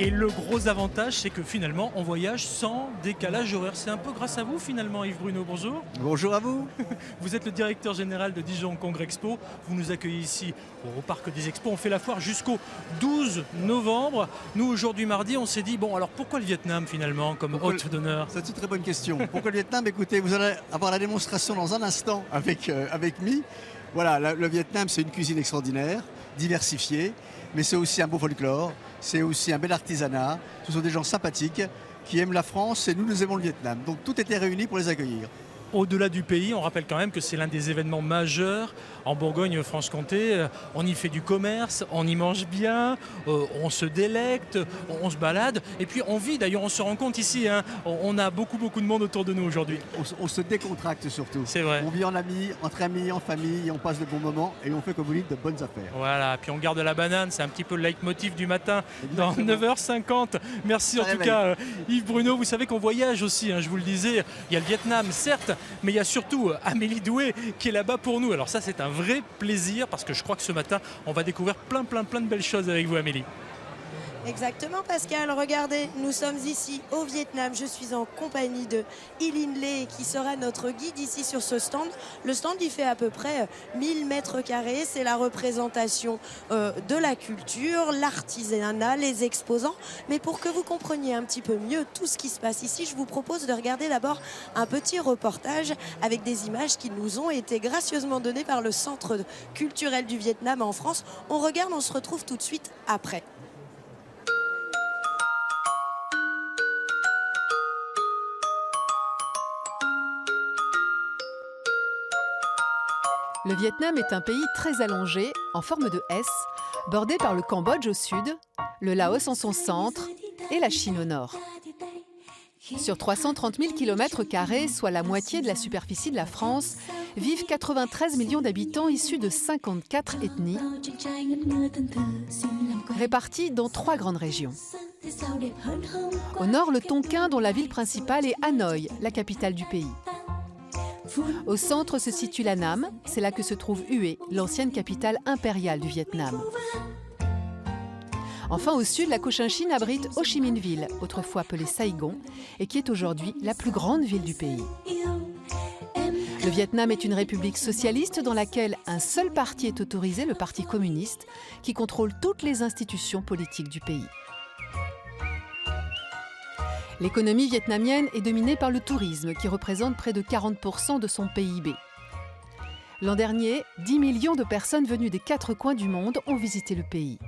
Et le gros avantage, c'est que finalement, on voyage sans décalage horaire. C'est un peu grâce à vous finalement, Yves Bruno, bonjour. Bonjour à vous. Vous êtes le directeur général de Dijon Congrès Expo. Vous nous accueillez ici au Parc des Expos. On fait la foire jusqu'au 12 novembre. Nous, aujourd'hui mardi, on s'est dit, bon, alors pourquoi le Vietnam finalement comme hôte d'honneur? C'est une très bonne question. Pourquoi le Vietnam? Écoutez, vous allez avoir la démonstration dans un instant avec Mi. Voilà, le Vietnam, c'est une cuisine extraordinaire, diversifiée, mais c'est aussi un beau folklore, c'est aussi un bel artisanat. Ce sont des gens sympathiques qui aiment la France et nous aimons le Vietnam. Donc tout était réuni pour les accueillir. Au-delà du pays, on rappelle quand même que c'est l'un des événements majeurs en Bourgogne-Franche-Comté. On y fait du commerce, on y mange bien, on se délecte, on se balade. Et puis on vit, d'ailleurs on se rend compte ici, hein, on a beaucoup de monde autour de nous aujourd'hui. On se décontracte surtout. C'est vrai. On vit en amis, entre amis, en famille, on passe de bons moments et on fait, comme vous dites, de bonnes affaires. Voilà, puis on garde la banane, c'est un petit peu le leitmotiv du matin dans 9h50. Merci en tout cas Yves Bruno. Vous savez qu'on voyage aussi, hein, je vous le disais. Il y a le Vietnam, certes, mais il y a surtout Amélie Doué qui est là-bas pour nous. Alors ça, c'est un vrai plaisir parce que je crois que ce matin, on va découvrir plein de belles choses avec vous, Amélie. Exactement, Pascal. Regardez, nous sommes ici au Vietnam. Je suis en compagnie de Eileen Lê qui sera notre guide ici sur ce stand. Le stand, il fait à peu près 1000 mètres carrés. C'est la représentation de la culture, l'artisanat, les exposants. Mais pour que vous compreniez un petit peu mieux tout ce qui se passe ici, je vous propose de regarder d'abord un petit reportage avec des images qui nous ont été gracieusement données par le Centre culturel du Vietnam en France. On regarde, on se retrouve tout de suite après. Le Vietnam est un pays très allongé, en forme de S, bordé par le Cambodge au sud, le Laos en son centre et la Chine au nord. Sur 330 000 km², soit la moitié de la superficie de la France, vivent 93 millions d'habitants issus de 54 ethnies, répartis dans 3 grandes régions. Au nord, le Tonkin, dont la ville principale est Hanoï, la capitale du pays. Au centre se situe la Nam, c'est là que se trouve Hue, l'ancienne capitale impériale du Vietnam. Enfin, au sud, la Cochinchine abrite Ho Chi Minh Ville, autrefois appelée Saigon, et qui est aujourd'hui la plus grande ville du pays. Le Vietnam est une république socialiste dans laquelle un seul parti est autorisé, le Parti communiste, qui contrôle toutes les institutions politiques du pays. L'économie vietnamienne est dominée par le tourisme, qui représente près de 40% de son PIB. L'an dernier, 10 millions de personnes venues des 4 coins du monde ont visité le pays.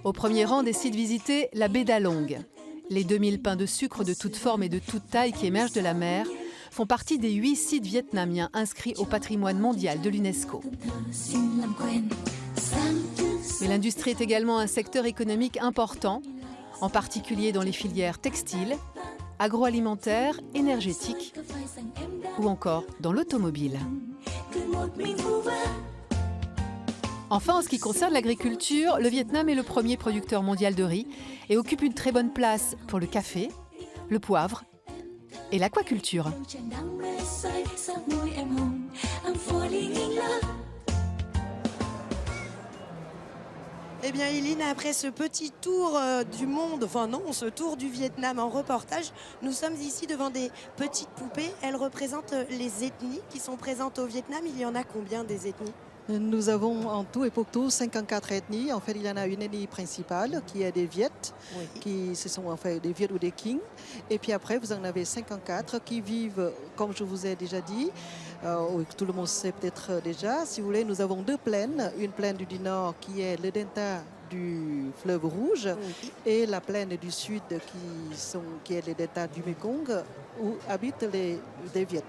Au premier rang des sites visités, la baie d'Along. Les 2000 pains de sucre de toutes formes et de toutes tailles qui émergent de la mer font partie des 8 sites vietnamiens inscrits au patrimoine mondial de l'UNESCO. Mais l'industrie est également un secteur économique important, en particulier dans les filières textiles, agroalimentaires, énergétiques ou encore dans l'automobile. Enfin, en ce qui concerne l'agriculture, le Vietnam est le premier producteur mondial de riz et occupe une très bonne place pour le café, le poivre et l'aquaculture. Eh bien, Eileen, après ce petit tour du monde, enfin non, ce tour du Vietnam en reportage, nous sommes ici devant des petites poupées. Elles représentent les ethnies qui sont présentes au Vietnam. Il y en a combien des ethnies? Nous avons en tout et pour tout 54 ethnies. En fait, il y en a une ethnie principale qui est des Viet, qui ce sont en fait des Viet ou des Kings. Et puis après, vous en avez 54 qui vivent, comme je vous ai déjà dit, tout le monde sait peut-être déjà, si vous voulez, nous avons 2 plaines. Une plaine du nord qui est le delta du fleuve Rouge et la plaine du sud qui est le delta du Mekong où habitent les Viet.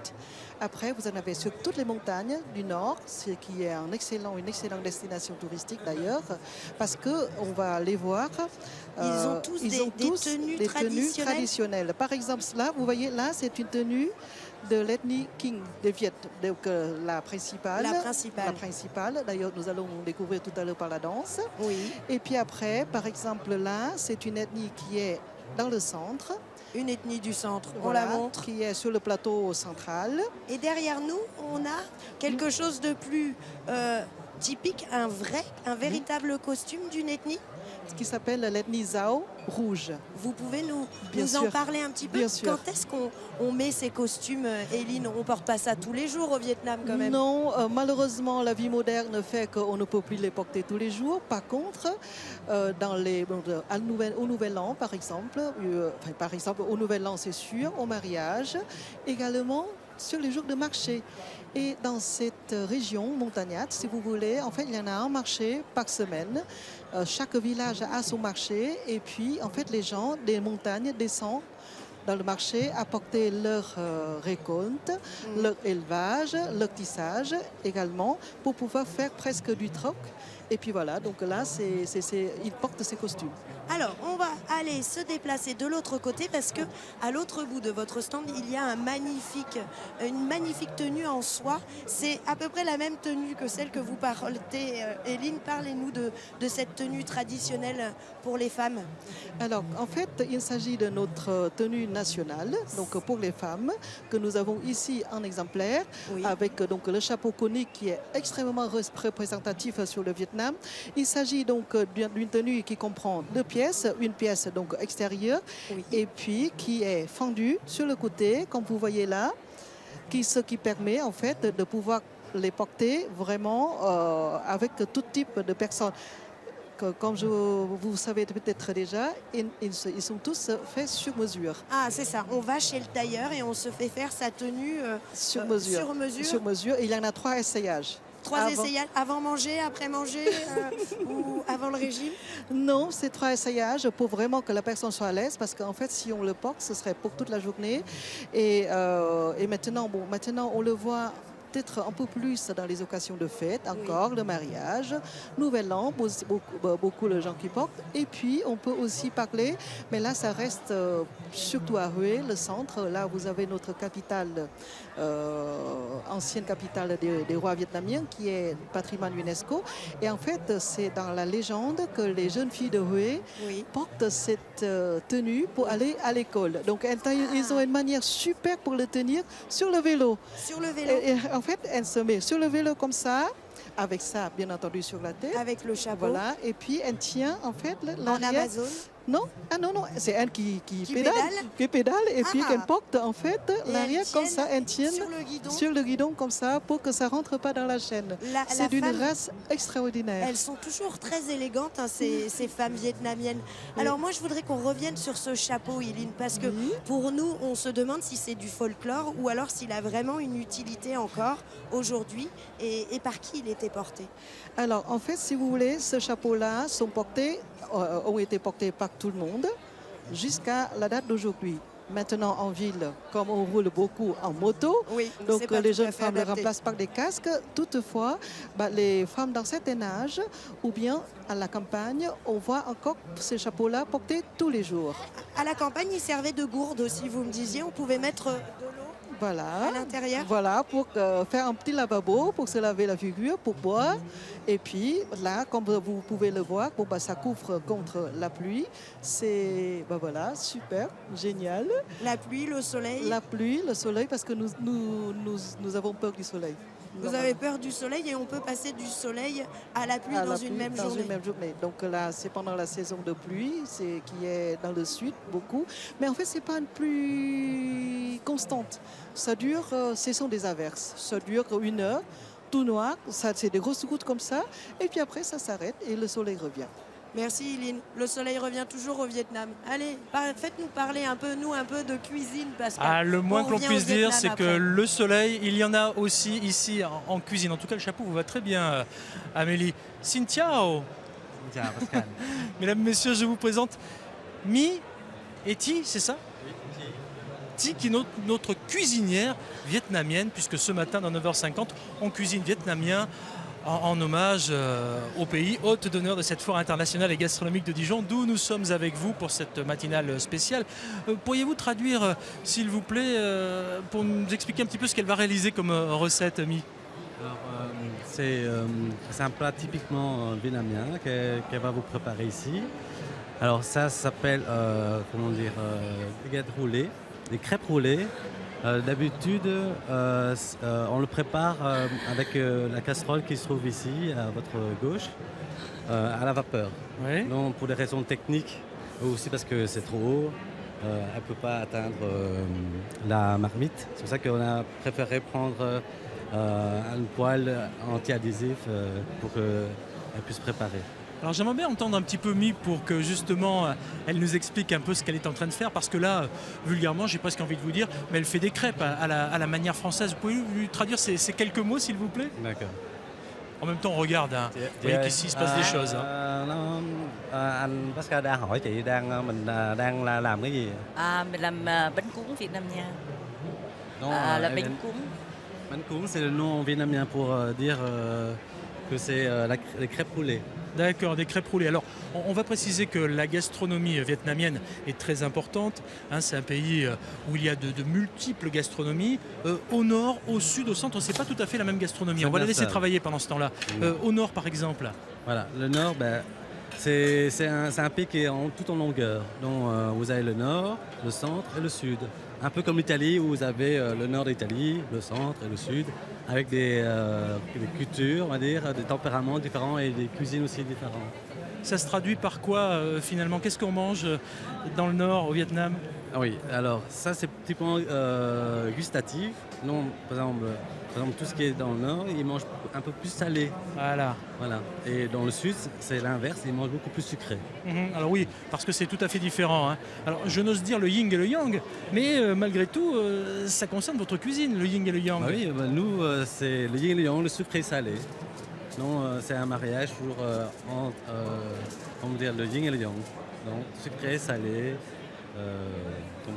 Après, vous en avez sur toutes les montagnes du nord, ce qui est une excellente destination touristique d'ailleurs, parce qu'on va les voir. Ils ont tous des tenues traditionnelles. Par exemple, là, vous voyez, là, c'est une tenue de l'ethnie King des Viet, donc la principale. La principale. D'ailleurs, nous allons découvrir tout à l'heure par la danse. Oui. Et puis après, par exemple, là, c'est une ethnie qui est dans le centre. Une ethnie du centre, voilà, on la montre. Qui est sur le plateau central. Et derrière nous, on a quelque chose de plus typique, un véritable costume d'une ethnie. Ce qui s'appelle l'ethnie Zhao rouge. Vous pouvez nous en sûr. parler un petit peu? Bien sûr. Quand est-ce qu'on met ces costumes, Eline? On porte pas ça tous les jours au Vietnam quand même. Non, malheureusement, la vie moderne fait qu'on ne peut plus les porter tous les jours. Par contre, au Nouvel An, par exemple, au Nouvel An, c'est sûr, au mariage, également sur les jours de marché. Et dans cette région montagnarde, si vous voulez, en fait, il y en a un marché par semaine. Chaque village a son marché. Et puis, en fait, les gens des montagnes descendent dans le marché, apporter leur récolte, leur élevage, leur tissage également, pour pouvoir faire presque du troc. Et puis voilà, donc là, ils portent ces costumes. Alors, on va aller se déplacer de l'autre côté parce que à l'autre bout de votre stand, il y a une magnifique tenue en soie. C'est à peu près la même tenue que celle que vous portez. Eline, parlez-nous de cette tenue traditionnelle pour les femmes. Alors, en fait, il s'agit de notre tenue nationale, donc pour les femmes, que nous avons ici en exemplaire, Oui. avec donc le chapeau conique qui est extrêmement représentatif sur le Vietnam. Il s'agit donc d'une tenue qui comprend deux pièces, une pièce donc extérieure, Oui. et puis qui est fendue sur le côté, comme vous voyez là, ce qui permet en fait de pouvoir les porter vraiment avec tout type de personnes. Comme vous savez peut-être déjà, ils sont tous faits sur mesure. Ah, c'est ça. On va chez le tailleur et on se fait faire sa tenue Sur mesure. sur mesure. Sur mesure. Et il y en a 3 essayages. Trois essayages avant manger, après manger ou avant le régime? Non, c'est 3 essayages pour vraiment que la personne soit à l'aise, parce qu'en fait, si on le porte, ce serait pour toute la journée. Et maintenant, on le voit peut-être un peu plus dans les occasions de fête, encore le mariage, Nouvel An, beaucoup de gens qui portent. Et puis, on peut aussi parler, mais là, ça reste surtout à Hue, le centre. Là, vous avez notre capitale, ancienne capitale des rois vietnamiens, qui est patrimoine UNESCO. Et en fait, c'est dans la légende que les jeunes filles de Hue Oui. portent cette tenue pour aller à l'école. Donc, ils ont une manière super pour le tenir sur le vélo. Sur le vélo, Et en fait, elle se met sur le vélo comme ça, avec ça, bien entendu, sur la tête. avec le chapeau, Voilà, et puis elle tient en fait en l'arrière. Amazon. Non, non, c'est elle qui pédale et puis Ah. qu'elle porte en fait l'arrière elles comme ça, elle tient sur le guidon. comme ça pour que ça rentre pas dans la chaîne. La C'est d'une femme- race extraordinaire. Elles sont toujours très élégantes, hein, ces femmes vietnamiennes. Alors moi, je voudrais qu'on revienne sur ce chapeau, Eline, parce que Oui. pour nous, on se demande si c'est du folklore ou alors s'il a vraiment une utilité encore aujourd'hui et par qui il était porté. Alors, en fait, si vous voulez, ce chapeau-là ont été portés par tout le monde jusqu'à la date d'aujourd'hui. Maintenant, en ville, comme on roule beaucoup en moto, Oui, donc c'est pas les tout à jeunes fait femmes le adapté. remplacent par des casques. Toutefois, les femmes d'un certain âge ou bien à la campagne, on voit encore ces chapeaux-là portés tous les jours. À la campagne, il servait de gourde aussi, vous me disiez. On pouvait mettre de l'eau Voilà. à l'intérieur. Voilà, pour faire un petit lavabo, pour se laver la figure, pour boire. Et puis là, comme vous pouvez le voir, ça couvre contre la pluie. C'est voilà, super, génial. La pluie, le soleil. La pluie, le soleil, parce que nous avons peur du soleil. Vous avez peur du soleil et on peut passer du soleil à la pluie À dans la une pluie, même dans journée. une même journée. Donc là, c'est pendant la saison de pluie, qui est dans le sud beaucoup. Mais en fait, c'est pas une pluie constante. Ça dure, ce sont des averses. Ça dure 1 heure, tout noir. C'est des grosses gouttes comme ça. Et puis après, ça s'arrête et le soleil revient. Merci Eline. Le soleil revient toujours au Vietnam. Allez, faites-nous parler un peu de cuisine. Parce que Le moins on que l'on revient au puisse dire, Vietnam c'est que après. le soleil, il y en a aussi ici en cuisine. En tout cas, le chapeau vous va très bien, Amélie. Xin chào. Ciao Pascal. Mesdames, Messieurs, je vous présente Mi et Thi, c'est ça? Thi, qui est notre cuisinière vietnamienne, puisque ce matin, dans 9h50, on cuisine vietnamien en hommage au pays hôte d'honneur de cette foire internationale et gastronomique de Dijon, d'où nous sommes avec vous pour cette matinale spéciale. Pourriez-vous traduire, s'il vous plaît, pour nous expliquer un petit peu ce qu'elle va réaliser comme recette, Mi? Alors, c'est un plat typiquement vietnamien qu'elle va vous préparer ici. Alors ça s'appelle, des gâteaux roulés, des crêpes roulées D'habitude, on le prépare avec la casserole qui se trouve ici, à votre gauche, à la vapeur. Oui. Donc, pour des raisons techniques, ou aussi parce que c'est trop haut, elle ne peut pas atteindre la marmite. C'est pour ça qu'on a préféré prendre une poêle anti-adhésif pour qu'elle puisse préparer. Alors j'aimerais bien entendre un petit peu Mi pour que justement elle nous explique un peu ce qu'elle est en train de faire, parce que là, vulgairement, j'ai presque envie de vous dire, mais elle fait des crêpes à la manière française. Vous pouvez lui traduire ces quelques mots, s'il vous plaît? D'accord. En même temps, on regarde, hein. Vous voyez qu'ici il se passe des choses. Hein. Anh Pascal đang hỏi chị mình đang làm cái gì? Mình làm bánh cuốn Việt Nam nha. Non, Là bánh cuốn. Bánh cuốn, c'est le nom vietnamien pour dire que c'est les crêpes roulées. D'accord, des crêpes roulées. Alors, on va préciser que la gastronomie vietnamienne est très importante. Hein, c'est un pays où il y a de multiples gastronomies. Au nord, au sud, au centre, c'est pas tout à fait la même gastronomie. C'est On va la bien laisser ça. travailler pendant ce temps-là. Au nord, par exemple. Voilà, le nord, c'est un pays qui est tout en longueur. Donc vous avez le nord, le centre et le sud. Un peu comme l'Italie où vous avez le nord d'Italie, le centre et le sud, avec des cultures, on va dire, des tempéraments différents et des cuisines aussi différentes. Ça se traduit par quoi finalement? Qu'est-ce qu'on mange dans le nord, au Vietnam? Ah oui, alors ça c'est typiquement gustatif. Non, par exemple, tout ce qui est dans le nord, ils mangent un peu plus salé. Voilà. Voilà. Et dans le sud, c'est l'inverse, ils mangent beaucoup plus sucré. Alors oui, parce que c'est tout à fait différent. Hein. Alors je n'ose dire le yin et le yang, mais malgré tout, ça concerne votre cuisine, le yin et le yang. Ah oui, nous, c'est le yin et le yang, le sucré et salé. Donc c'est un mariage pour le yin et le yang. Donc sucré, salé.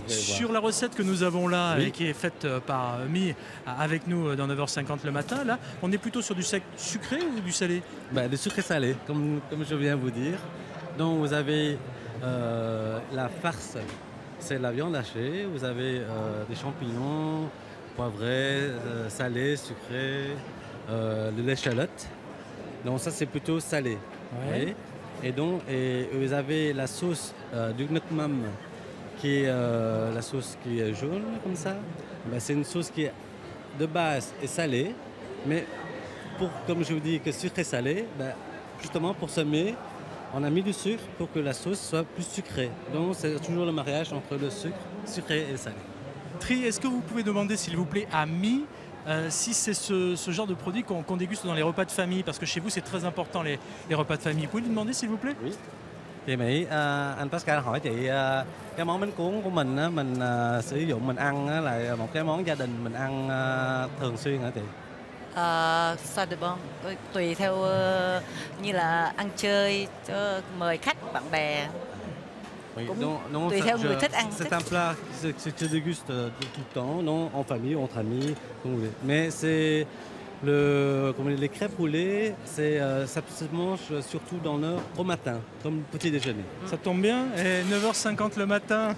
Sur la recette que nous avons là, Oui. et qui est faite par Mi avec nous dans 9h50 le matin, là, on est plutôt sur du sucré ou du salé? Du sucré salé, comme je viens de vous dire. Donc vous avez la farce, c'est la viande hachée. Vous avez des champignons, poivrés, salés, sucrés, de l'échalote. Donc ça c'est plutôt salé. Ouais. Vous voyez. Et vous avez la sauce du Nuoc Mam, qui est la sauce qui est jaune comme ça. C'est une sauce qui est de base est salée, mais comme je vous dis que sucré salé, justement pour semer, on a mis du sucre pour que la sauce soit plus sucrée. Donc c'est toujours le mariage entre le sucre sucré et salé. Tri, est-ce que vous pouvez demander s'il vous plaît à Mi si c'est ce genre de produit qu'on déguste dans les repas de famille, parce que chez vous c'est très important les repas de famille. Vous pouvez lui demander s'il vous plaît? Oui. Chị Mỹ, anh Pascal hỏi chị cái món bánh cuốn của mình á, mình sử dụng mình ăn á, là một cái món gia đình mình ăn thường xuyên hả chị? Ça dépend. Tùy theo như là ăn chơi, mời khách, bạn bè. Oui, Cũng tùy theo người thích ăn. C'est un plat que je déguste tout le temps, non, en famille, entre amis, comme vous voulez. Mais c'est les crêpes roulées, ça se mange surtout dans le nord au matin, comme petit déjeuner. Ça tombe bien, et 9h50 le matin,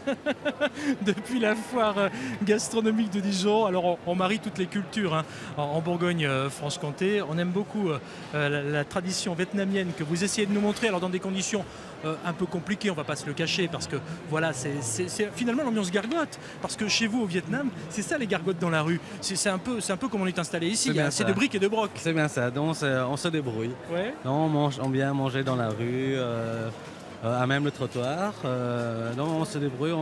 depuis la foire gastronomique de Dijon. Alors on marie toutes les cultures hein. En Bourgogne-Franche-Comté. On aime beaucoup la tradition vietnamienne que vous essayez de nous montrer, alors dans des conditions un peu compliquées, on ne va pas se le cacher, parce que voilà, c'est finalement l'ambiance gargote. Parce que chez vous au Vietnam, c'est ça les gargotes dans la rue. C'est un peu comme on est installé ici, c'est de briques et de broc. C'est bien ça, donc on se débrouille. Ouais. Donc, on vient manger dans la rue, à même le trottoir. Donc on se débrouille.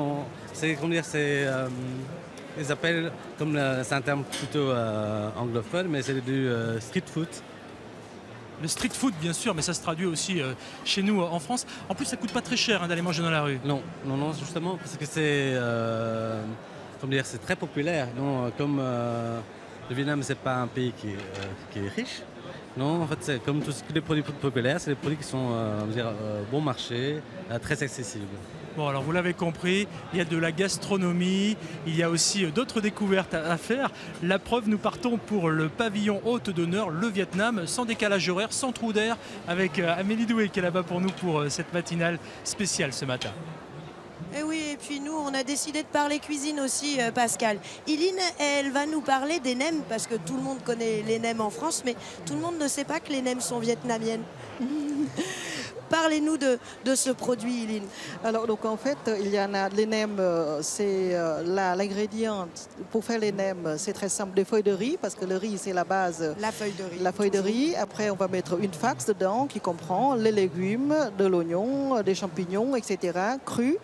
Ils appellent, c'est un terme plutôt anglophone, mais c'est du street food. Le street food, bien sûr, mais ça se traduit aussi chez nous en France. En plus, ça coûte pas très cher d'aller manger dans la rue. Non, justement, parce que c'est très populaire. Donc, comme le Vietnam, c'est pas un pays qui est riche. Non, en fait, c'est comme tous les produits populaires, c'est des produits qui sont bon marché, très accessibles. Bon, alors vous l'avez compris, il y a de la gastronomie, il y a aussi d'autres découvertes à faire. La preuve, nous partons pour le pavillon hôte d'honneur, le Vietnam, sans décalage horaire, sans trou d'air, avec Amélie Doué qui est là-bas pour nous pour cette matinale spéciale ce matin. Et oui, et puis nous, on a décidé de parler cuisine aussi, Pascal. Iline, elle va nous parler des nems, parce que tout le monde connaît les nems en France, mais tout le monde ne sait pas que les nems sont vietnamiennes. Parlez-nous de ce produit, Iline. Alors, donc en fait, il y en a les nems, c'est l'ingrédient pour faire les nems, c'est très simple, des feuilles de riz, parce que le riz, c'est la base. La feuille de riz. La feuille de toujours. riz. Après, on va mettre une fax dedans qui comprend les légumes, de l'oignon, des champignons, etc., crus.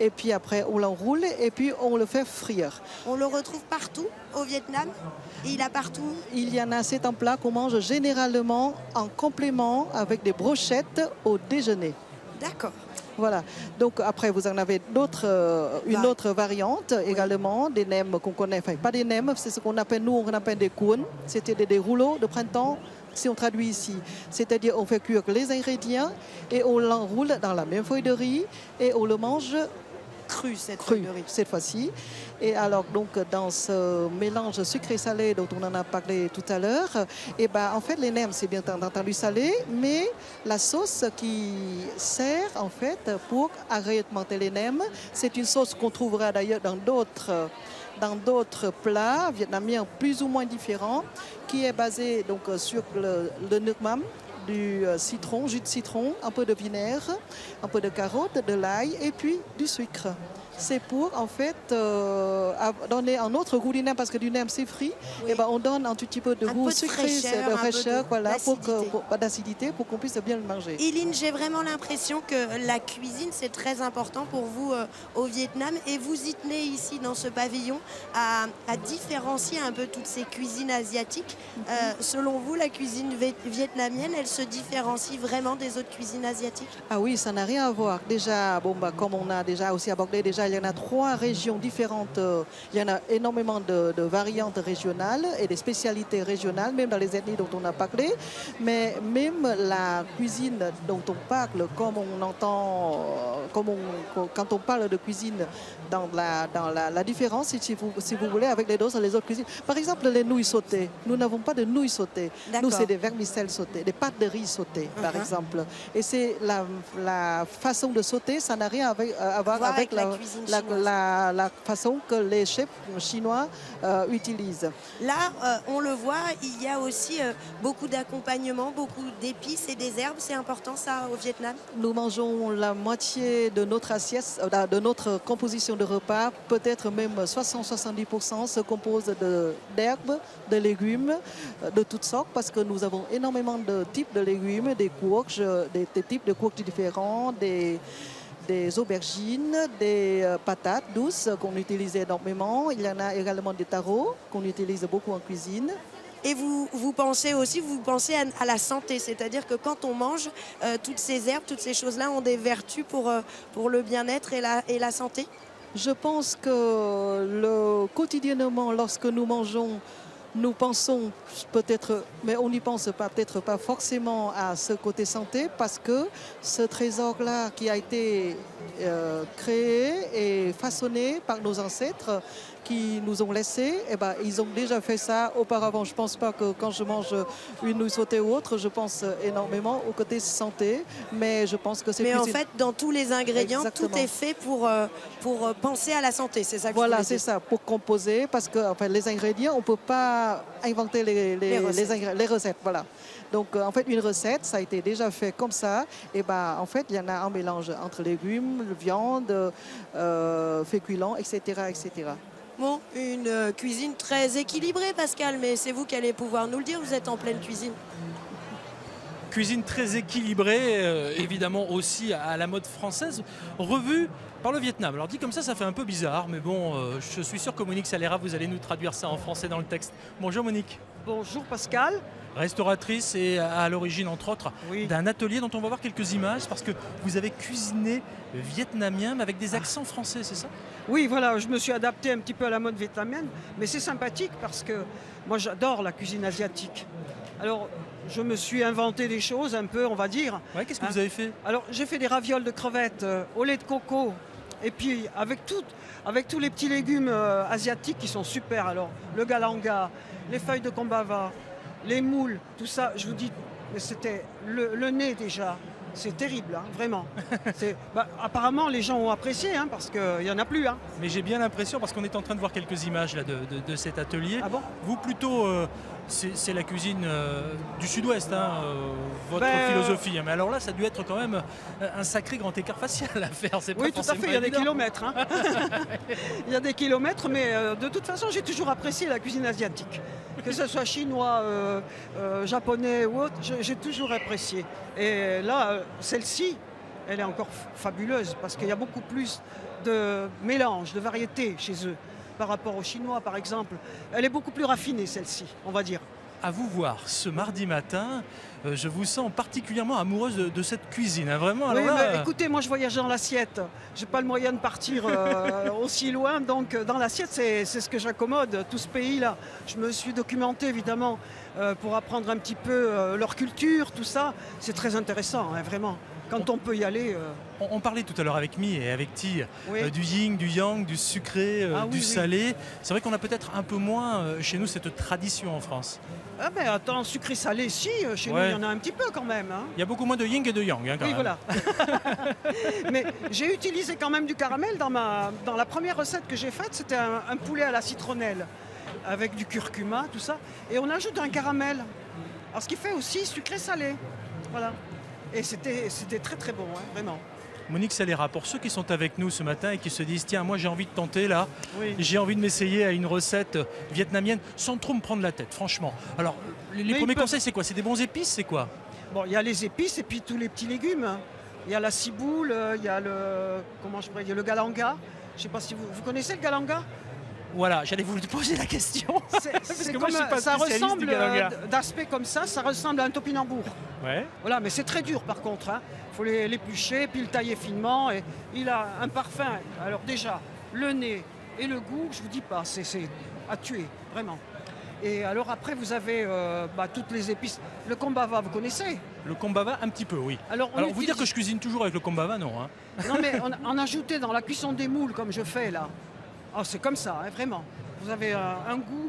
Et puis après, on l'enroule et puis on le fait frire. On le retrouve partout au Vietnam. Et il a partout. Il y en a, c'est un plat qu'on mange généralement en complément avec des brochettes au déjeuner. D'accord. Voilà. Donc après, vous en avez une autre variante également, des nems qu'on connaît, enfin pas des nems, c'est ce qu'on appelle, nous on appelle des counes. C'était des rouleaux de printemps, si on traduit ici. C'est-à-dire on fait cuire les ingrédients et on l'enroule dans la même feuille de riz et on le mange Cru, cette cru feuille de riz. cette fois-ci. Et alors donc dans ce mélange sucré-salé dont on en a parlé tout à l'heure, et ben en fait les nems c'est bien entendu salé, mais la sauce qui sert en fait pour agrémenter les nems, c'est une sauce qu'on trouvera d'ailleurs dans d'autres plats vietnamiens plus ou moins différents, qui est basée donc sur le nuoc mam, du citron, jus de citron, un peu de vinaigre, un peu de carottes, de l'ail et puis du sucre. C'est pour en fait donner un autre goût du nem, parce que du nem c'est frit, Oui. et ben on donne un tout petit peu de Un goût peu de sucré, fraîcheur, de un peu fraîcheur, voilà, d'acidité. d'acidité pour qu'on puisse bien le manger. Iline, j'ai vraiment l'impression que la cuisine, c'est très important pour vous au Vietnam. Et vous y tenez ici, dans ce pavillon, à différencier un peu toutes ces cuisines asiatiques. Selon vous, la cuisine vietnamienne, elle se différencie vraiment des autres cuisines asiatiques? Ah oui, ça n'a rien à voir. Déjà, bon, bah, comme on a déjà aussi abordé, déjà, il y en a 3 régions différentes. Il y en a énormément de variantes régionales et des spécialités régionales, même dans les ethnies dont on a parlé. Mais même la cuisine dont on parle, comme on entend, quand on parle de cuisine dans la différence, si vous voulez, avec les autres cuisines. Par exemple, les nouilles sautées. Nous n'avons pas de nouilles sautées. Nous, c'est des vermicelles sautées, des pâtes de riz sautées, par exemple. Et c'est la façon de sauter, ça n'a rien à voir avec la cuisine chinoise. la façon que les chefs chinois utilisent. Là, on le voit, il y a aussi beaucoup d'accompagnement, beaucoup d'épices et des herbes. C'est important ça au Vietnam? Nous mangeons la moitié de notre assiette, de notre composition de repas, peut-être même 60-70% se compose d'herbes, de légumes de toutes sortes, parce que nous avons énormément de types de légumes, des courges, des types de courges différents, des aubergines, des patates douces qu'on utilise énormément. Il y en a également des tarots qu'on utilise beaucoup en cuisine. Et vous pensez aussi, à la santé, c'est-à-dire que quand on mange, toutes ces herbes, toutes ces choses-là ont des vertus pour le bien-être et la santé? Je pense que quotidiennement, lorsque nous mangeons, nous pensons peut-être, mais on n'y pense peut-être pas forcément à ce côté santé, parce que ce trésor-là qui a été créé et façonné par nos ancêtres qui nous ont laissé, eh ben, ils ont déjà fait ça auparavant. Je ne pense pas que quand je mange une nouille sautée ou autre, je pense énormément au côté santé, mais je pense que c'est... Mais en fait, dans tous les ingrédients, Exactement. tout est fait pour penser à la santé, c'est ça que Voilà, vous voulez c'est dire. ça, pour composer, parce que enfin, les ingrédients, on ne peut pas inventer les recettes. Voilà. Donc, en fait, une recette, ça a été déjà fait comme ça. Et ben, en fait, il y en a un mélange entre légumes, viande, féculents, etc., etc. Bon, une cuisine très équilibrée, Pascal, mais c'est vous qui allez pouvoir nous le dire, vous êtes en pleine cuisine. Cuisine très équilibrée, évidemment aussi à la mode française, revue par le Vietnam. Alors dit comme ça fait un peu bizarre, mais bon, je suis sûr que Monique Salera, vous allez nous traduire ça en français dans le texte. Bonjour Monique. Bonjour Pascal. Restauratrice et à l'origine, entre autres, Oui. d'un atelier dont on va voir quelques images, parce que vous avez cuisiné vietnamien, mais avec des accents français, c'est ça? Oui, voilà, je me suis adapté un petit peu à la mode vietnamienne, mais c'est sympathique parce que moi j'adore la cuisine asiatique. Alors, je me suis inventé des choses un peu, on va dire. Ouais, qu'est-ce que vous avez fait? Alors, j'ai fait des ravioles de crevettes au lait de coco, et puis avec tous les petits légumes asiatiques qui sont super. Alors, le galanga, les feuilles de kombava, les moules, tout ça, je vous dis, mais c'était le nez déjà C'est terrible, hein, vraiment. Apparemment, les gens ont apprécié, hein, parce qu'il n'y en a plus. Hein. Mais j'ai bien l'impression, parce qu'on est en train de voir quelques images là, de cet atelier. Ah bon? Vous plutôt, c'est la cuisine du sud-ouest, hein, votre philosophie. Mais alors là, ça a dû être quand même un sacré grand écart facial à faire. Oui, tout à fait, il y a des kilomètres. Hein. Il y a des kilomètres, mais de toute façon, j'ai toujours apprécié la cuisine asiatique. Que ce soit chinois, japonais ou autre, j'ai toujours apprécié. Et là, celle-ci, elle est encore fabuleuse parce qu'il y a beaucoup plus de mélange, de variété chez eux par rapport aux Chinois, par exemple. Elle est beaucoup plus raffinée, celle-ci, on va dire. À vous voir ce mardi matin, je vous sens particulièrement amoureuse de cette cuisine, hein, vraiment. Oui, alors là, écoutez, moi je voyage dans l'assiette. J'ai pas le moyen de partir aussi loin, donc dans l'assiette, c'est ce que j'accommode, tout ce pays-là. Je me suis documenté évidemment pour apprendre un petit peu leur culture, tout ça. C'est très intéressant, hein, vraiment. Quand on peut y aller. On parlait tout à l'heure avec Mi et avec Ti Oui. du yin, du yang, du sucré, du oui. salé. C'est vrai qu'on a peut-être un peu moins chez nous cette tradition en France. Ah mais attends, sucré salé, si, chez nous il y en a un petit peu quand même. Hein. Il y a beaucoup moins de yin et de yang, hein, quand Oui, même. voilà. Mais j'ai utilisé quand même du caramel dans la première recette que j'ai faite. C'était un poulet à la citronnelle avec du curcuma, tout ça. Et on ajoute un caramel. Alors ce qui fait aussi sucré-salé. Voilà. Et c'était très très bon, hein, vraiment. Monique Salera, pour ceux qui sont avec nous ce matin et qui se disent tiens, moi j'ai envie de tenter là, Oui. j'ai envie de m'essayer à une recette vietnamienne sans trop me prendre la tête, franchement. Alors, les Mais premiers ils peuvent- conseils, c'est quoi? C'est des bons épices, c'est quoi? Bon, il y a les épices et puis tous les petits légumes. Il y a la ciboule, il y a le galanga. Je ne sais pas si vous connaissez le galanga. Voilà, j'allais vous poser la question. C'est que moi, comme, je suis pas ça spécialiste ressemble du galanga. d'aspect comme ça ressemble à un topinambour. Ouais. Voilà, mais c'est très dur par contre. Il faut l'éplucher, puis le tailler finement. Et il a un parfum. Alors déjà, le nez et le goût, je vous dis pas, c'est à tuer, vraiment. Et alors après, vous avez toutes les épices. Le kombava, vous connaissez? Le kombava, un petit peu, oui. Alors, on vous utilise- dire que je cuisine toujours avec le kombava, non. Hein. Non, mais en ajouter dans la cuisson des moules, comme je fais là. Ah, c'est comme ça, hein, vraiment. Vous avez un goût.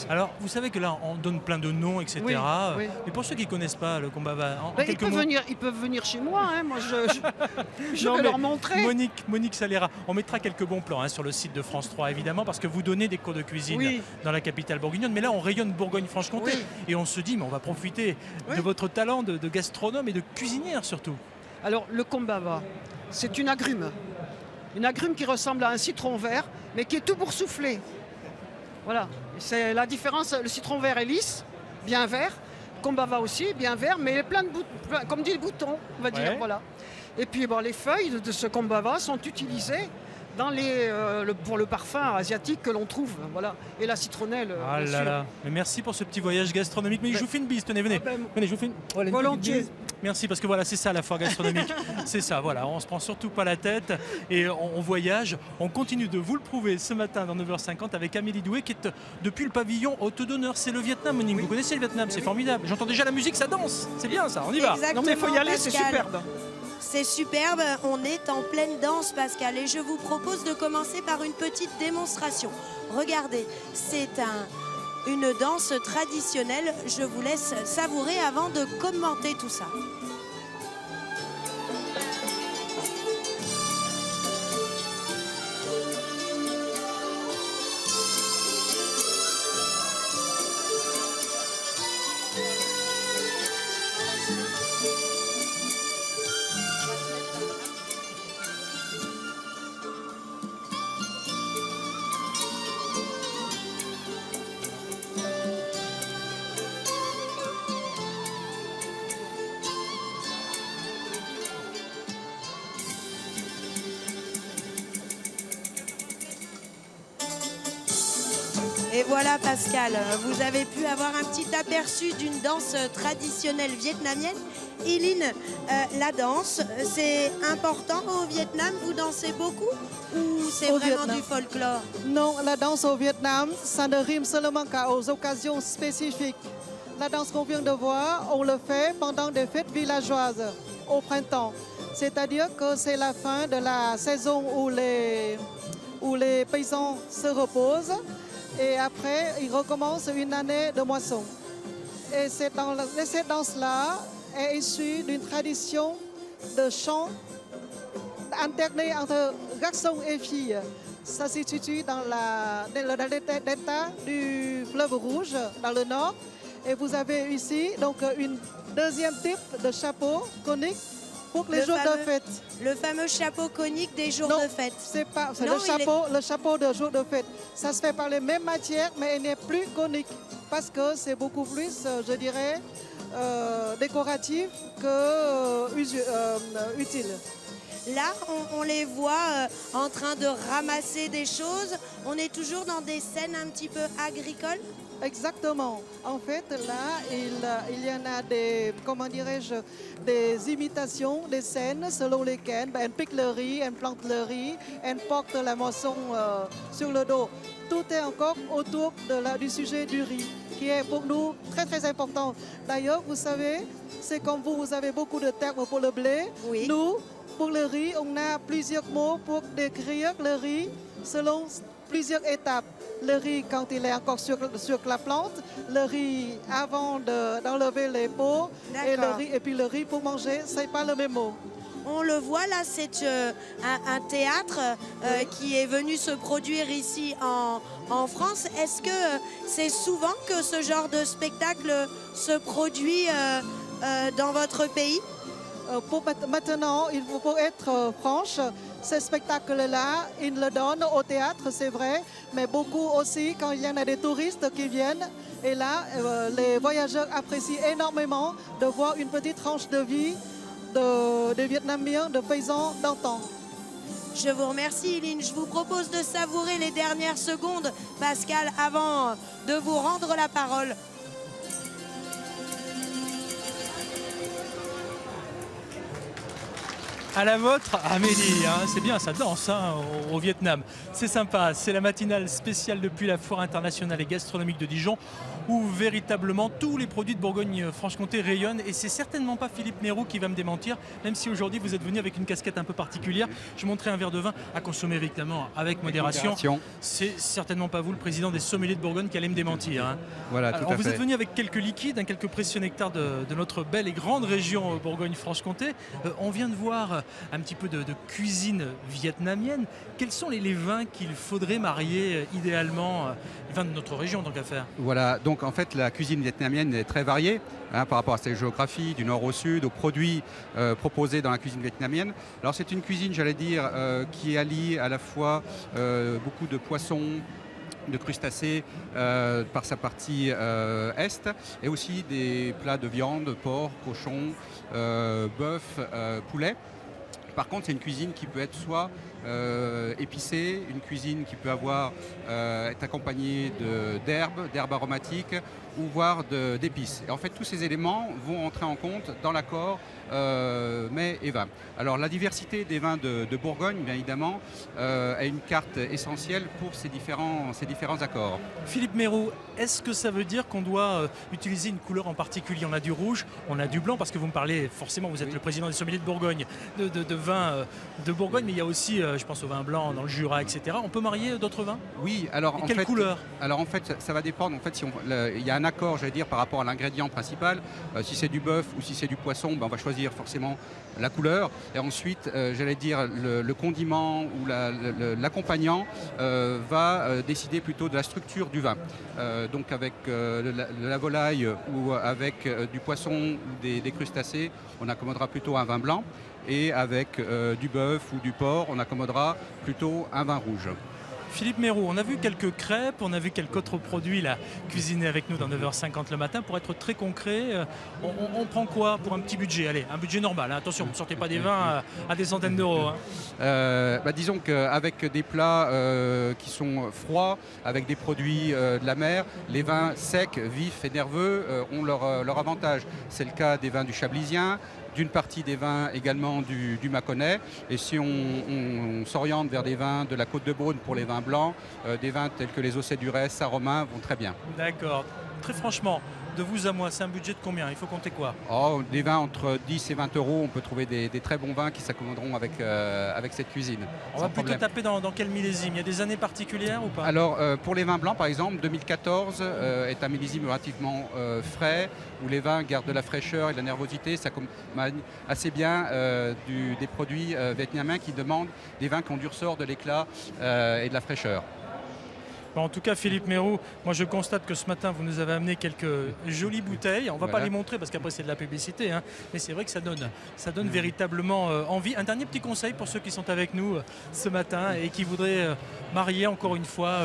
Alors, vous savez que là, on donne plein de noms, etc. Oui, oui. Mais pour ceux qui ne connaissent pas le kombava, en Ben, ils, quelques peuvent mots. ils peuvent venir chez moi, hein. Moi je Non, vais mais leur montrer. Monique Salera, on mettra quelques bons plans sur le site de France 3, évidemment, parce que vous donnez des cours de cuisine Oui. dans la capitale bourguignonne. Mais là, on rayonne Bourgogne-Franche-Comté. Oui. Et on se dit, mais on va profiter Oui. de votre talent de gastronome et de cuisinière, surtout. Alors, le kombava, c'est une agrume. Une agrume qui ressemble à un citron vert, mais qui est tout boursouflé. Voilà. C'est la différence. Le citron vert est lisse, bien vert. Kombava aussi, bien vert, mais plein de boutons, comme dit le bouton, on va dire. Ouais. Voilà. Et puis, les feuilles de ce kombava sont utilisées dans pour le parfum asiatique que l'on trouve. Voilà. Et la citronnelle, Ah bien là sûr. là. Mais merci pour ce petit voyage gastronomique. Mais je vous fais une bise, tenez, venez. Ben, Venez, je vous fais une, voilà, une volontiers. petite bise. Merci, parce que voilà, c'est ça la foire gastronomique. C'est ça, voilà, on se prend surtout pas la tête et on voyage. On continue de vous le prouver ce matin dans 9h50 avec Amélie Doué qui est depuis le pavillon hôte d'honneur. C'est le Vietnam, Monique. Oui. Vous connaissez le Vietnam, c'est Oui. formidable. J'entends déjà la musique, ça danse. C'est bien ça, on y va. Exactement, Non, mais il faut y aller, c'est Pascal. superbe. C'est superbe, on est en pleine danse Pascal et je vous propose de commencer par une petite démonstration. Regardez, c'est une danse traditionnelle, je vous laisse savourer avant de commenter tout ça. Et voilà Pascal, vous avez pu avoir un petit aperçu d'une danse traditionnelle vietnamienne. Iline, la danse, c'est important au Vietnam, vous dansez beaucoup ou c'est Au vraiment Vietnam. du folklore? Non, la danse au Vietnam, ça ne rime seulement qu'aux occasions spécifiques. La danse qu'on vient de voir, on le fait pendant des fêtes villageoises au printemps. C'est-à-dire que c'est la fin de la saison où les paysans se reposent et après ils recommencent une année de moisson. Et cette danse-là, est issu d'une tradition de chant alternée entre garçons et filles. Ça se situe dans le delta du fleuve Rouge, dans le nord. Et vous avez ici donc une deuxième type de chapeau conique pour les jours de fête. Le fameux chapeau conique des jours Non, de fête. c'est pas c'est Non, le chapeau de jour de fête. Ça se fait par les mêmes matières, mais il n'est plus conique parce que c'est beaucoup plus, je dirais, décoratif que utile. Là, on les voit en train de ramasser des choses. On est toujours dans des scènes un petit peu agricoles. Exactement. En fait, là, il y en a des, comment dirais-je, des imitations, des scènes selon lesquelles elle pique le riz, elle plante le riz, elle porte la moisson sur le dos. Tout est encore autour du sujet du riz, qui est pour nous très très important. D'ailleurs, vous savez, c'est comme vous avez beaucoup de termes pour le blé. Oui. Nous, pour le riz, on a plusieurs mots pour décrire le riz selon plusieurs étapes. Le riz quand il est encore sur la plante, le riz avant d'enlever les peaux et puis le riz pour manger, c'est pas le même mot. On le voit là, c'est un théâtre qui est venu se produire ici en France. Est-ce que c'est souvent que ce genre de spectacle se produit dans votre pays? Maintenant, il faut être franche, ce spectacle-là, ils le donnent au théâtre, c'est vrai, mais beaucoup aussi quand il y en a des touristes qui viennent. Et là, les voyageurs apprécient énormément de voir une petite tranche de vie des Vietnamiens, de paysans d'antan. Je vous remercie, Eline. Je vous propose de savourer les dernières secondes, Pascal, avant de vous rendre la parole. À la vôtre, Amélie, hein, c'est bien, ça danse hein, au Vietnam. C'est sympa, c'est la matinale spéciale depuis la Foire internationale et gastronomique de Dijon où véritablement tous les produits de Bourgogne-Franche-Comté rayonnent et c'est certainement pas Philippe Meyroux qui va me démentir, même si aujourd'hui vous êtes venu avec une casquette un peu particulière. Je montrais un verre de vin à consommer évidemment avec modération. C'est certainement pas vous, le président des sommeliers de Bourgogne, qui allait me démentir. Hein. Voilà, tout à fait. Vous êtes venu avec quelques liquides, quelques précieux nectars de notre belle et grande région Bourgogne-Franche-Comté. On vient de voir un petit peu de cuisine vietnamienne. Quels sont les vins qu'il faudrait marier idéalement, les vins de notre région tant qu'à faire? Voilà, donc en fait la cuisine vietnamienne est très variée par rapport à sa géographie, du nord au sud, aux produits proposés dans la cuisine vietnamienne. Alors c'est une cuisine, j'allais dire, qui allie à la fois beaucoup de poissons, de crustacés par sa partie est et aussi des plats de viande, porc, cochon, bœuf, poulet. Par contre, c'est une cuisine qui peut être soit épicée, une cuisine qui peut être accompagnée d'herbes aromatiques ou voire d'épices. Et en fait, tous ces éléments vont entrer en compte dans l'accord mets et vins. Alors, la diversité des vins de Bourgogne, bien évidemment, est une carte essentielle pour ces différents accords. Philippe Meyroux, est-ce que ça veut dire qu'on doit utiliser une couleur en particulier? On a du rouge, on a du blanc, parce que vous me parlez, forcément, vous êtes le président des sommeliers de Bourgogne, de vins de Bourgogne, mais il y a aussi, je pense au vin blanc dans le Jura, etc. On peut marier d'autres vins? Oui, alors et quelle couleur? Alors en fait, ça va dépendre. En fait, si il y a un accord, j'allais dire, par rapport à l'ingrédient principal. Si c'est du bœuf ou si c'est du poisson, on va choisir forcément la couleur. Et ensuite, j'allais dire, le condiment ou l'accompagnant va décider plutôt de la structure du vin. Donc avec de la volaille ou avec du poisson ou des crustacés, on accommodera plutôt un vin blanc. Et avec du bœuf ou du porc, on accommodera plutôt un vin rouge. Philippe Meyroux, on a vu quelques crêpes, on a vu quelques autres produits là, cuisinés avec nous dans 9h50 le matin. Pour être très concret, on prend quoi pour un petit budget? Allez, un budget normal, hein. Attention, ne sortez pas des vins à des centaines d'euros. Hein. Disons qu'avec des plats qui sont froids, avec des produits de la mer, les vins secs, vifs et nerveux ont leur avantage. C'est le cas des vins du Chablisien, d'une partie des vins également du Mâconnais. Et si on s'oriente vers des vins de la Côte-de-Beaune pour les vins blancs, des vins tels que les Océdurès, Saint-Romain vont très bien. D'accord. Très franchement, de vous à moi, c'est un budget de combien? Il faut compter quoi? Oh, des vins entre 10 et 20 euros, on peut trouver des très bons vins qui s'accommoderont avec cette cuisine. On sans va plutôt problème. taper dans quel millésime? Il y a des années particulières ou pas? Alors, pour les vins blancs, par exemple, 2014 est un millésime relativement frais, où les vins gardent de la fraîcheur et de la nervosité. Ça accompagne assez bien des produits vietnamiens qui demandent des vins qui ont du ressort, de l'éclat et de la fraîcheur. Bon, en tout cas, Philippe Mérou, moi je constate que ce matin, vous nous avez amené quelques jolies bouteilles. On ne va pas Voilà. les montrer parce qu'après c'est de la publicité, hein. Mais c'est vrai que ça donne véritablement envie. Un dernier petit conseil pour ceux qui sont avec nous ce matin et qui voudraient marier encore une fois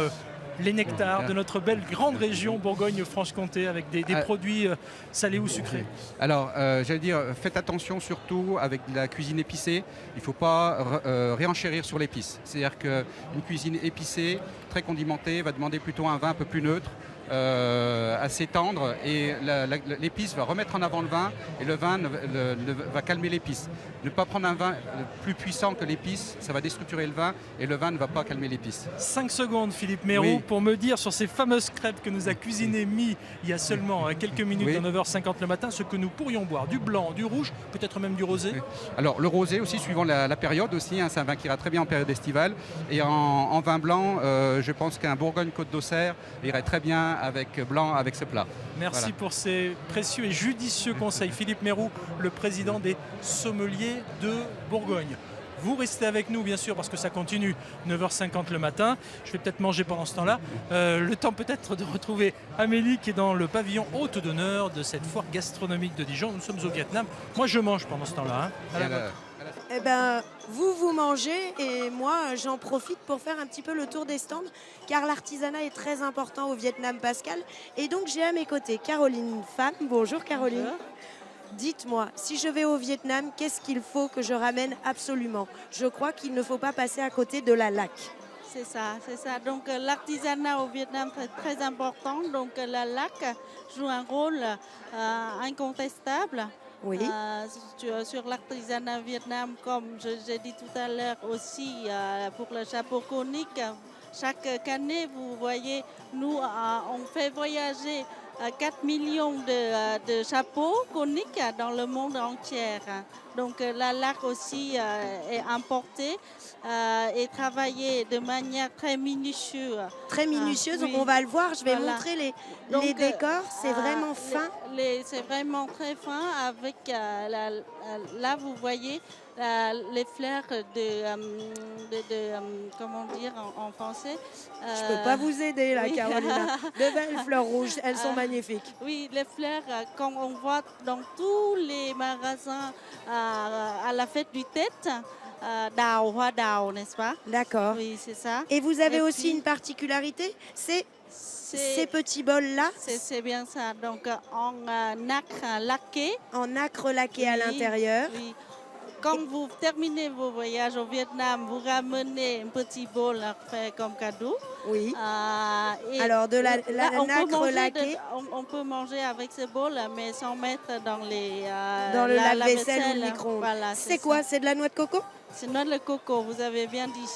les nectars de notre belle grande région Bourgogne-Franche-Comté avec des produits salés ou sucrés. Alors, j'allais dire, faites attention surtout avec de la cuisine épicée. Il ne faut pas réenchérir sur l'épice. C'est-à-dire qu'une cuisine épicée, très condimentée, va demander plutôt un vin un peu plus neutre, assez tendre. Et l'épice va remettre en avant le vin et le vin va calmer l'épice. Ne pas prendre un vin plus puissant que l'épice, ça va déstructurer le vin et le vin ne va pas calmer l'épice. 5 secondes, Philippe Mérou, Oui. pour me dire sur ces fameuses crêpes que nous a cuisinées Mi il y a seulement quelques minutes Oui. à 9h50 le matin, ce que nous pourrions boire, du blanc, du rouge, peut-être même du rosé. Oui. Alors, le rosé aussi, suivant la période aussi, hein, c'est un vin qui ira très bien en période estivale. Et en vin blanc, je pense qu'un Bourgogne-Côte d'Auxerre irait très bien avec blanc, avec ce plat. Merci Voilà. pour ces précieux et judicieux conseils. Philippe Mérou, le président des sommeliers de Bourgogne. Vous restez avec nous, bien sûr, parce que ça continue 9h50 le matin. Je vais peut-être manger pendant ce temps-là. Le temps peut-être de retrouver Amélie qui est dans le pavillon hôte d'honneur de cette foire gastronomique de Dijon. Nous sommes au Vietnam. Moi, je mange pendant ce temps-là, hein. À la vôtre. Eh ben, vous mangez et moi, j'en profite pour faire un petit peu le tour des stands, car l'artisanat est très important au Vietnam, Pascal. Et donc, j'ai à mes côtés Caroline Pham. Bonjour, Caroline. Bonjour. Dites-moi, si je vais au Vietnam, qu'est-ce qu'il faut que je ramène absolument? Je crois qu'il ne faut pas passer à côté de la laque. C'est ça, c'est ça. Donc l'artisanat au Vietnam est très important. Donc la laque joue un rôle incontestable. Oui. Sur l'artisanat Vietnam, comme j'ai dit tout à l'heure aussi, pour le chapeau conique, chaque année, vous voyez, nous, on fait voyager 4 millions de chapeaux coniques dans le monde entier. Donc la laque aussi est importée et travaillée de manière très minutieuse. Très minutieuse, Oui. on va le voir, je vais Voilà. montrer les Donc, décors, c'est vraiment fin. C'est vraiment très fin avec, là vous voyez, les fleurs comment dire en français. Je peux pas vous aider là, oui. Carolina. De belles fleurs rouges, elles sont magnifiques. Oui, les fleurs qu'on on voit dans tous les magasins à la fête du Tết, Đào, hoa đào, n'est-ce pas? D'accord. Oui, c'est ça. Et vous avez Et aussi puis, une particularité, c'est c'est- ces petits bols-là, c'est bien ça. Donc en nacre laqué. en nacre laqué à Oui, l'intérieur. oui. Quand vous terminez vos voyages au Vietnam, vous ramenez un petit bol fait comme cadeau. Oui. Et Alors, de la là, on peut nacre manger laquée. on peut manger avec ce bol, mais sans mettre dans les Dans le la lave-vaisselle ou le vaisselle. micro-ondes. Voilà, C'est ça. quoi? C'est de la noix de coco? C'est noix de coco, vous avez bien dit.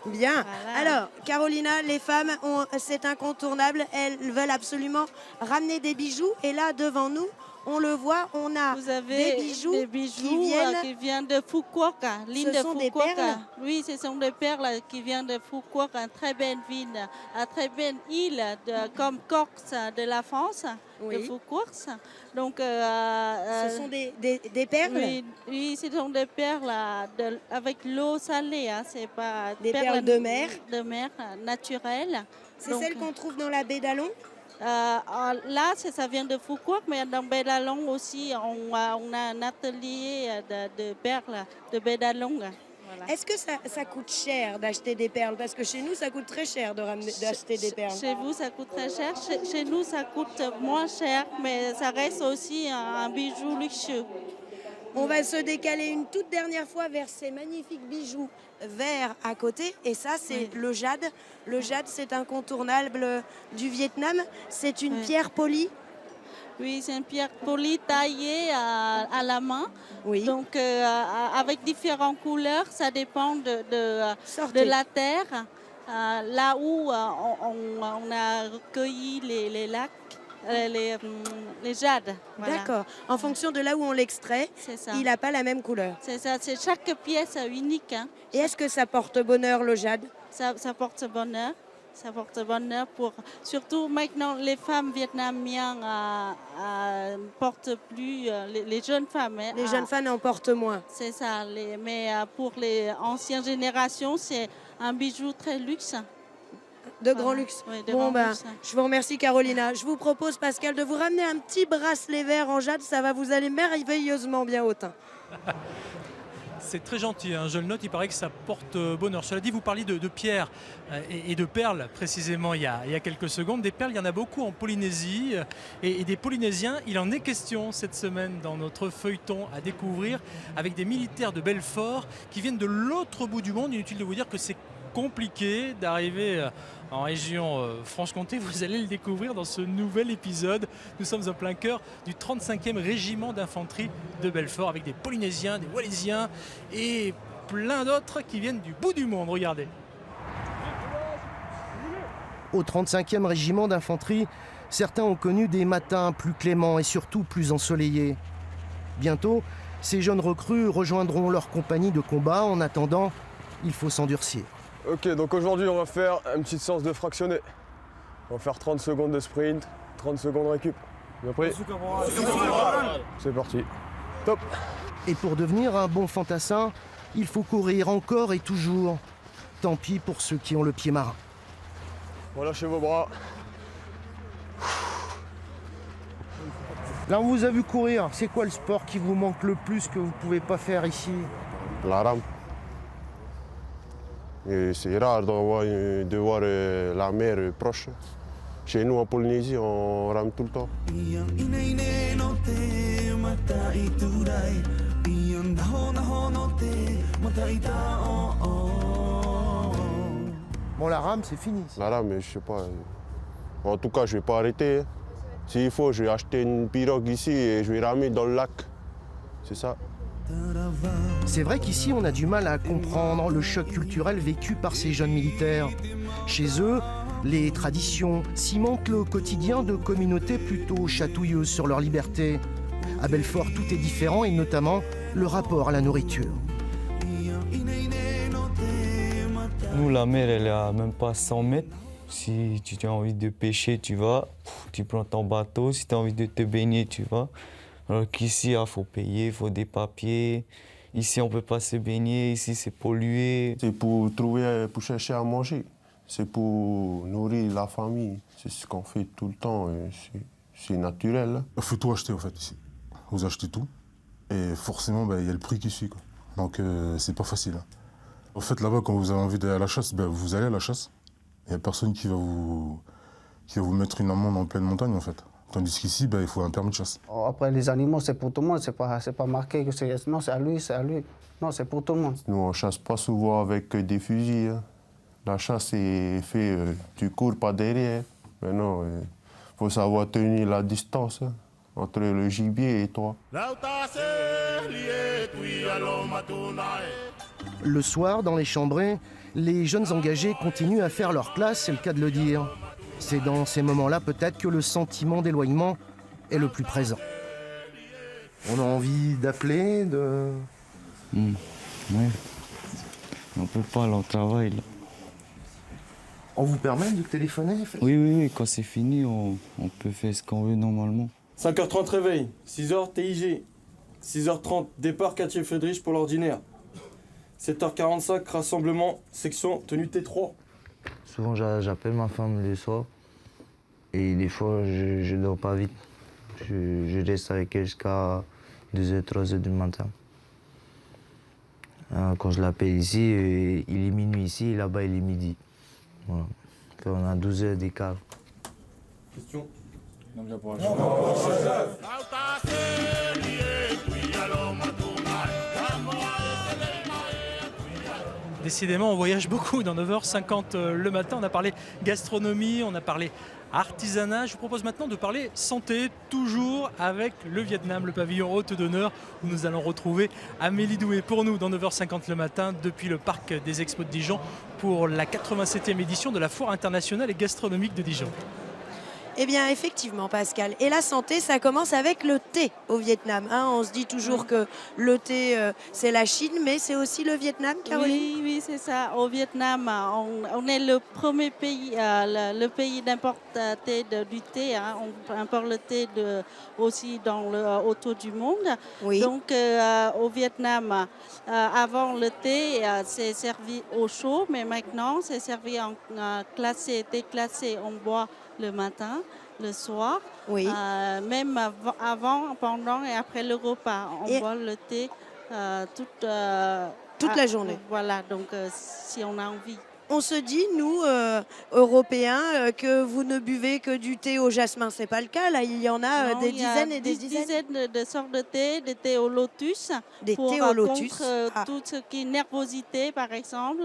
Bien. Voilà. Alors, Carolina, les femmes, c'est incontournable. Elles veulent absolument ramener des bijoux. Et là, devant nous, on le voit, on a Vous avez des bijoux, qui viennent de Fukuoka, l'île de sont des Fukuoka. perles? Oui, ce sont des perles qui viennent de Fukuoka, une très belle ville, une très belle île comme Corse de la France, Oui. de Fukuoka. Donc, Ce sont des perles? oui, ce sont des perles avec l'eau salée. Hein, c'est pas Des perles de mer? De mer naturelles. C'est Donc, celle qu'on trouve dans la baie d'Alon? là, ça vient de Fukuoka, mais dans Bédalong aussi, on a un atelier de perles de Bédalong. Voilà. Est-ce que ça coûte cher d'acheter des perles? Parce que chez nous, ça coûte très cher d'acheter des perles. Chez vous, ça coûte très cher. Chez nous, ça coûte moins cher, mais ça reste aussi un bijou luxueux. On va se décaler une toute dernière fois vers ces magnifiques bijoux verts à côté. Et ça, c'est le jade. Le jade, c'est incontournable du Vietnam. C'est une pierre polie. Oui, c'est une pierre polie taillée à la main. Oui. Donc, avec différentes couleurs, ça dépend de Sortez. la terre. Là où on a recueilli les lacs, les jades. Voilà. D'accord. En fonction de là où on l'extrait, C'est ça. il n'a pas la même couleur. C'est ça, c'est chaque pièce unique. Hein. Et est-ce que ça porte bonheur le jade? Ça porte bonheur. Ça porte bonheur pour surtout maintenant les femmes vietnamiennes portent plus les jeunes femmes. Hein, Les jeunes femmes en portent moins. C'est ça. Mais pour les anciennes générations, c'est un bijou très luxe. De grand luxe. Oui, de Bon, grand luxe. je vous remercie Carolina. Je vous propose Pascal de vous ramener un petit bracelet vert en jade. Ça va vous aller merveilleusement bien au teint. C'est très gentil, hein. Je le note, il paraît que ça porte bonheur. Cela dit, vous parliez de pierres et de perles précisément il y a quelques secondes. Des perles, il y en a beaucoup en Polynésie et des Polynésiens, il en est question cette semaine dans notre feuilleton à découvrir avec des militaires de Belfort qui viennent de l'autre bout du monde. Inutile de vous dire que c'est compliqué d'arriver en région Franche-Comté. Vous allez le découvrir dans ce nouvel épisode. Nous sommes en plein cœur du 35e régiment d'infanterie de Belfort avec des Polynésiens, des Wallisiens et plein d'autres qui viennent du bout du monde. Regardez. Au 35e régiment d'infanterie, certains ont connu des matins plus cléments et surtout plus ensoleillés. Bientôt, ces jeunes recrues rejoindront leur compagnie de combat. En attendant, il faut s'endurcir. Ok, donc aujourd'hui on va faire une petite séance de fractionné. On va faire 30 secondes de sprint, 30 secondes récup. Bien pris? C'est parti. Top. Et pour devenir un bon fantassin, il faut courir encore et toujours. Tant pis pour ceux qui ont le pied marin. Relâchez vos bras. Là, on vous a vu courir. C'est quoi le sport qui vous manque le plus que vous ne pouvez pas faire ici? La rame. Et c'est rare de voir la mer proche. Chez nous en Polynésie, on rame tout le temps. Bon, la rame, c'est fini. La rame, je sais pas. En tout cas, je vais pas arrêter. S'il faut, je vais acheter une pirogue ici et je vais ramer dans le lac. C'est ça. C'est vrai qu'ici, on a du mal à comprendre le choc culturel vécu par ces jeunes militaires. Chez eux, les traditions cimentent le quotidien de communautés plutôt chatouilleuses sur leur liberté. À Belfort, tout est différent et notamment le rapport à la nourriture. Nous, la mer, elle est à même pas 100 mètres. Si tu as envie de pêcher, tu vas, tu prends ton bateau. Si tu as envie de te baigner, tu vas. Alors qu'ici, il faut payer, il faut des papiers. Ici, on ne peut pas se baigner, ici, c'est pollué. C'est pour chercher à manger. C'est pour nourrir la famille. C'est ce qu'on fait tout le temps. C'est naturel. Il faut tout acheter, en fait, ici. Vous achetez tout. Et forcément, il y a le prix qui suit, quoi. Donc, c'est pas facile. En fait, là-bas, quand vous avez envie d'aller à la chasse, vous allez à la chasse. Il n'y a personne qui va vous mettre une amende en pleine montagne, en fait. Tandis qu'ici, il faut un permis de chasse. Après, les animaux, c'est pour tout le monde. C'est pas marqué que c'est... Non, c'est à lui, c'est à lui. Non, c'est pour tout le monde. Nous, on ne chasse pas souvent avec des fusils. Hein. La chasse est faite, tu cours pas derrière. Maintenant, il faut savoir tenir la distance entre le gibier et toi. Le soir, dans les chambrées, les jeunes engagés continuent à faire leur classe, c'est le cas de le dire. C'est dans ces moments-là peut-être que le sentiment d'éloignement est le plus présent. On a envie d'appeler, de... Oui. On ne peut pas aller au travail, là. On vous permet de téléphoner? Oui, quand c'est fini, on peut faire ce qu'on veut normalement. 5h30 réveil, 6h TIG, 6h30 départ quartier Friedrich pour l'ordinaire. 7h45 rassemblement, section tenue T3. Souvent j'appelle ma femme le soir et des fois je dors pas vite. Je reste avec elle jusqu'à 2h, 3h du matin. Quand je l'appelle ici, il est minuit ici et là-bas il est midi. Voilà. On a 12 heures d'écart. Question? Décidément, on voyage beaucoup dans 9h50 le matin. On a parlé gastronomie, on a parlé artisanat. Je vous propose maintenant de parler santé, toujours avec le Vietnam, le pavillon hôte d'honneur, où nous allons retrouver Amélie Doué pour nous dans 9h50 le matin depuis le parc des Expos de Dijon pour la 87e édition de la Foire internationale et gastronomique de Dijon. Eh bien, effectivement, Pascal. Et la santé, ça commence avec le thé au Vietnam. Hein. On se dit toujours que le thé, c'est la Chine, mais c'est aussi le Vietnam, Caroline? Oui, c'est ça. Au Vietnam, on est le premier pays, le pays d'importer du thé. Hein. On importe le thé aussi autour du monde. Oui. Donc, au Vietnam, avant le thé, c'est servi au chaud, mais maintenant, c'est servi en thé classé. On boit le matin, le soir, oui. Même avant, pendant et après le repas. On boit le thé toute la journée. Voilà, donc si on a envie. On se dit, nous, Européens, que vous ne buvez que du thé au jasmin. C'est pas le cas, là. Il y en a des dizaines et des dizaines. De sortes de thé, des thés au lotus. Des thés au lotus. Contre tout ce qui est nervosité, par exemple.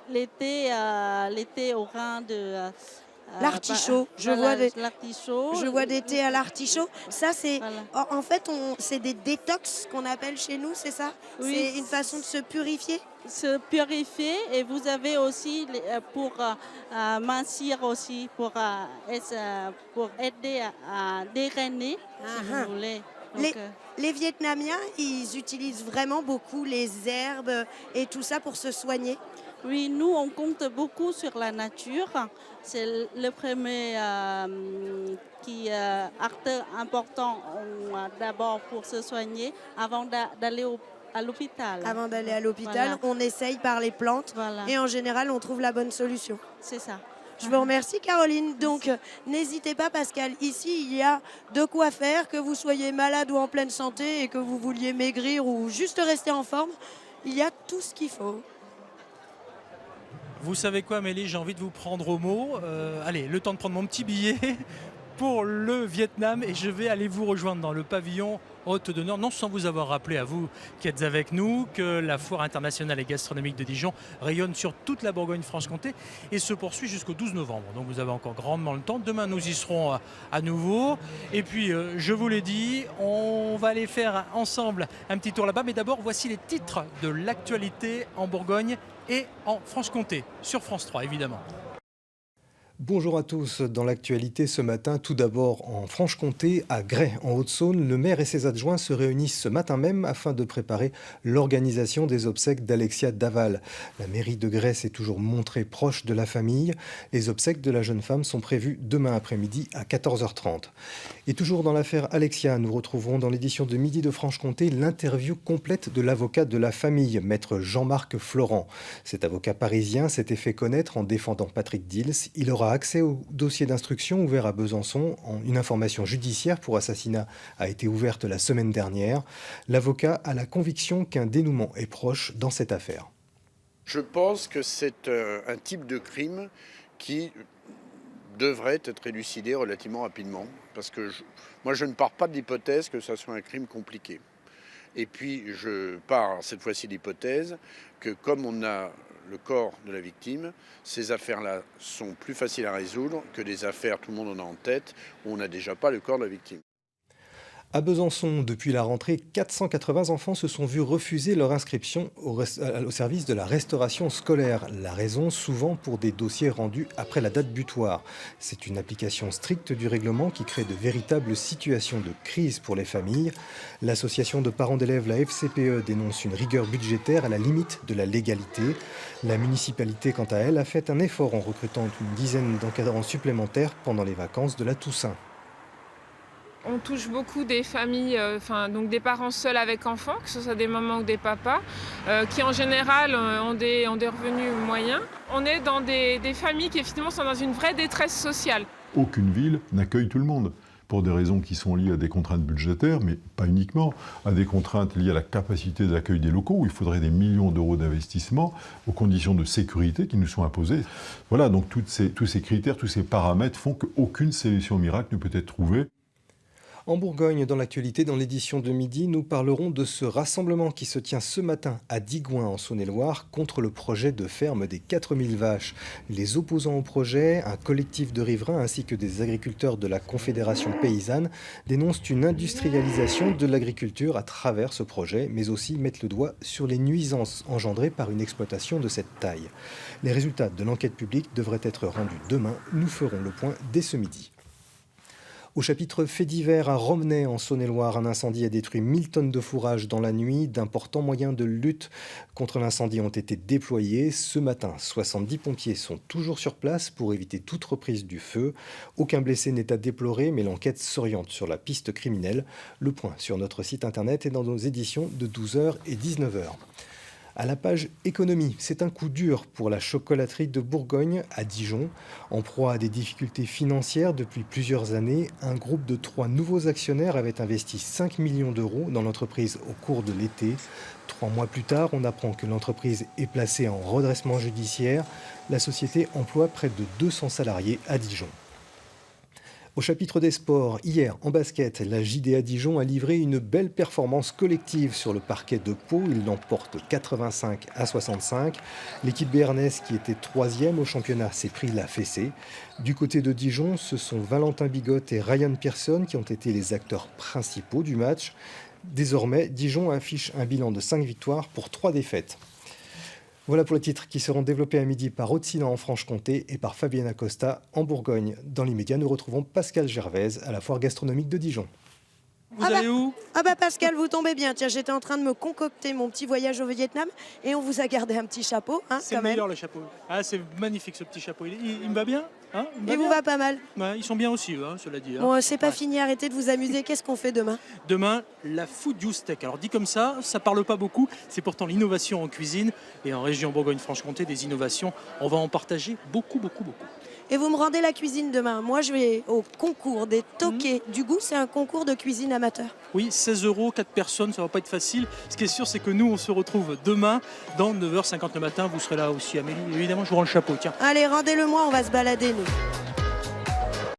Les thés au rein de... L'artichaut, je vois des thés à l'artichaut. Ça, c'est en fait, c'est des détox qu'on appelle chez nous, c'est ça? Oui. C'est une façon de se purifier? Se purifier, et vous avez aussi pour mincir aussi, pour aider à dégrainer, si vous voulez. Donc, les Vietnamiens, ils utilisent vraiment beaucoup les herbes et tout ça pour se soigner? Oui, nous, on compte beaucoup sur la nature. C'est le premier acteur important d'abord pour se soigner avant d'aller à l'hôpital. Avant d'aller à l'hôpital, on essaye par les plantes et en général, on trouve la bonne solution. C'est ça. Je vous remercie, Caroline. Donc, n'hésitez pas, Pascal. Ici, il y a de quoi faire, que vous soyez malade ou en pleine santé et que vous vouliez maigrir ou juste rester en forme. Il y a tout ce qu'il faut. Vous savez quoi, Amélie, j'ai envie de vous prendre au mot. Allez, le temps de prendre mon petit billet pour le Vietnam et je vais aller vous rejoindre dans le pavillon hôte d'honneur, non sans vous avoir rappelé à vous qui êtes avec nous que la foire internationale et gastronomique de Dijon rayonne sur toute la Bourgogne-Franche-Comté et se poursuit jusqu'au 12 novembre. Donc vous avez encore grandement le temps. Demain, nous y serons à nouveau. Et puis, je vous l'ai dit, on va aller faire ensemble un petit tour là-bas. Mais d'abord, voici les titres de l'actualité en Bourgogne et en Franche-Comté, sur France 3, évidemment. Bonjour à tous. Dans l'actualité ce matin, tout d'abord en Franche-Comté, à Gray, en Haute-Saône, le maire et ses adjoints se réunissent ce matin même afin de préparer l'organisation des obsèques d'Alexia Daval. La mairie de Gray s'est toujours montrée proche de la famille. Les obsèques de la jeune femme sont prévues demain après-midi à 14h30. Et toujours dans l'affaire Alexia, nous retrouverons dans l'édition de Midi de Franche-Comté l'interview complète de l'avocat de la famille, maître Jean-Marc Florent. Cet avocat parisien s'était fait connaître en défendant Patrick Dils. Il aura accès au dossier d'instruction ouvert à Besançon. Une information judiciaire pour assassinat a été ouverte la semaine dernière. L'avocat a la conviction qu'un dénouement est proche dans cette affaire. Je pense que c'est un type de crime qui devrait être élucidé relativement rapidement. Parce que moi, je ne pars pas de l'hypothèse que ce soit un crime compliqué. Et puis, je pars cette fois-ci de l'hypothèse que comme on a le corps de la victime, ces affaires-là sont plus faciles à résoudre que des affaires, tout le monde en a en tête, où on n'a déjà pas le corps de la victime. À Besançon, depuis la rentrée, 480 enfants se sont vus refuser leur inscription au service de la restauration scolaire. La raison, souvent pour des dossiers rendus après la date butoir. C'est une application stricte du règlement qui crée de véritables situations de crise pour les familles. L'association de parents d'élèves, la FCPE, dénonce une rigueur budgétaire à la limite de la légalité. La municipalité, quant à elle, a fait un effort en recrutant une dizaine d'encadrants supplémentaires pendant les vacances de la Toussaint. On touche beaucoup des familles, donc des parents seuls avec enfants, que ce soit des mamans ou des papas, qui en général ont des revenus moyens. On est dans des familles qui effectivement sont dans une vraie détresse sociale. Aucune ville n'accueille tout le monde, pour des raisons qui sont liées à des contraintes budgétaires, mais pas uniquement, à des contraintes liées à la capacité d'accueil des locaux, où il faudrait des millions d'euros d'investissement, aux conditions de sécurité qui nous sont imposées. Voilà, donc tous ces critères, tous ces paramètres font qu'aucune solution miracle ne peut être trouvée. En Bourgogne, dans l'actualité, dans l'édition de midi, nous parlerons de ce rassemblement qui se tient ce matin à Digoin en Saône-et-Loire contre le projet de ferme des 4000 vaches. Les opposants au projet, un collectif de riverains ainsi que des agriculteurs de la Confédération paysanne dénoncent une industrialisation de l'agriculture à travers ce projet, mais aussi mettent le doigt sur les nuisances engendrées par une exploitation de cette taille. Les résultats de l'enquête publique devraient être rendus demain. Nous ferons le point dès ce midi. Au chapitre faits divers à Romney, en Saône-et-Loire, un incendie a détruit 1000 tonnes de fourrage dans la nuit. D'importants moyens de lutte contre l'incendie ont été déployés. Ce matin, 70 pompiers sont toujours sur place pour éviter toute reprise du feu. Aucun blessé n'est à déplorer, mais l'enquête s'oriente sur la piste criminelle. Le point sur notre site internet et dans nos éditions de 12h et 19h. À la page économie, c'est un coup dur pour la chocolaterie de Bourgogne à Dijon. En proie à des difficultés financières depuis plusieurs années, un groupe de 3 nouveaux actionnaires avait investi 5 millions d'euros dans l'entreprise au cours de l'été. 3 mois plus tard, on apprend que l'entreprise est placée en redressement judiciaire. La société emploie près de 200 salariés à Dijon. Au chapitre des sports, hier en basket, la JDA Dijon a livré une belle performance collective sur le parquet de Pau. Il l'emporte 85-65. L'équipe béarnaise qui était 3e au championnat s'est pris la fessée. Du côté de Dijon, ce sont Valentin Bigotte et Ryan Pearson qui ont été les acteurs principaux du match. Désormais, Dijon affiche un bilan de 5 victoires pour 3 défaites. Voilà pour les titres qui seront développés à midi par Aude en Franche-Comté et par Fabienne Acosta en Bourgogne. Dans l'immédiat, nous retrouvons Pascal Gervaise à la foire gastronomique de Dijon. Vous allez où? Ah bah Pascal, vous tombez bien. Tiens, j'étais en train de me concocter mon petit voyage au Vietnam et on vous a gardé un petit chapeau, hein, C'est quand le même. meilleur le chapeau. Ah, c'est magnifique ce petit chapeau. Il me va bien, hein? Il vous va pas mal. Ouais, ils sont bien aussi, eux, hein, cela dit. Hein. Bon, c'est pas Ouais. fini, arrêtez de vous amuser. Qu'est-ce qu'on fait demain? Demain, la Food Juice Tech. Alors dit comme ça parle pas beaucoup. C'est pourtant l'innovation en cuisine. Et en région Bourgogne-Franche-Comté, des innovations, on va en partager beaucoup, beaucoup, beaucoup. Et vous me rendez la cuisine demain. Moi, je vais au concours des toqués du goût. C'est un concours de cuisine amateur. Oui, 16 €, 4 personnes, ça va pas être facile. Ce qui est sûr, c'est que nous, on se retrouve demain dans 9h50 le matin. Vous serez là aussi, Amélie. Évidemment, je vous rends le chapeau, tiens. Allez, rendez-le-moi, on va se balader, nous.